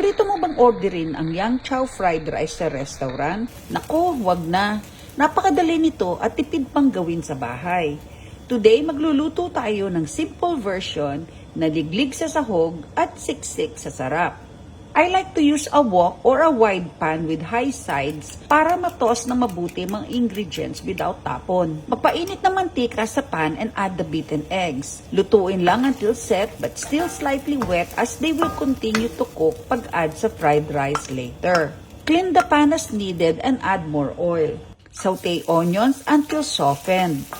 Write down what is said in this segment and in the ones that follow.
Paborito mo bang orderin ang Yang Chow fried rice sa restaurant? Nako, wag na. Napakadali nito at tipid pang gawin sa bahay. Today, magluluto tayo ng simple version na liglig sa sahog at siksik sa sarap. I like to use a wok or a wide pan with high sides para matos ng mabuti mga ingredients without tapon. Magpainit ng mantika sa pan and add the beaten eggs. Lutuin lang until set but still slightly wet as they will continue to cook pag add sa fried rice later. Clean the pan as needed and add more oil. Saute onions until softened.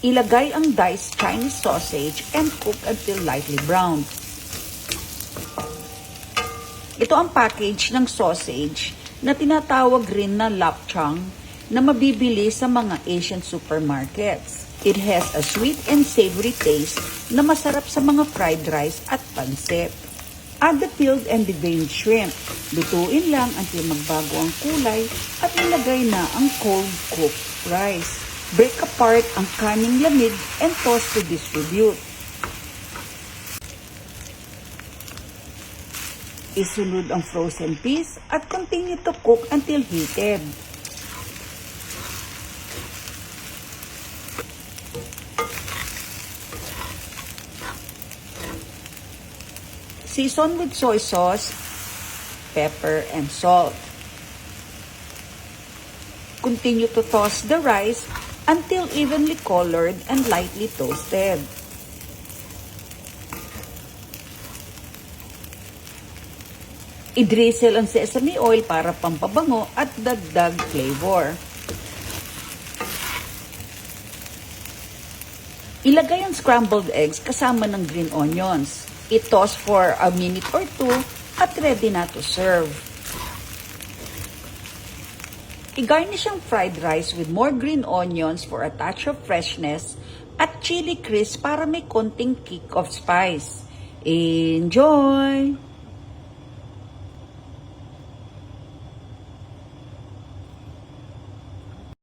Ilagay ang diced Chinese sausage and cook until lightly browned. Ito ang package ng sausage na tinatawag rin na lapchang na mabibili sa mga Asian supermarkets. It has a sweet and savory taste na masarap sa mga fried rice at pancit. Add the peeled and deveined shrimp. Lutuin lang until magbago ang kulay at ilagay na ang cold cooked rice. Break apart ang kaning lamig and toss to distribute. Isunod ang frozen peas at continue to cook until heated. Season with soy sauce, pepper, and salt. Continue to toss the rice until evenly colored and lightly toasted. I-drizzle ang sesame oil para pampabango at dagdag flavor. Ilagay ang scrambled eggs kasama ng green onions. I-toss for a minute or two at ready na to serve. I-garnish ang fried rice with more green onions for a touch of freshness at chili crisp para may konting kick of spice. Enjoy!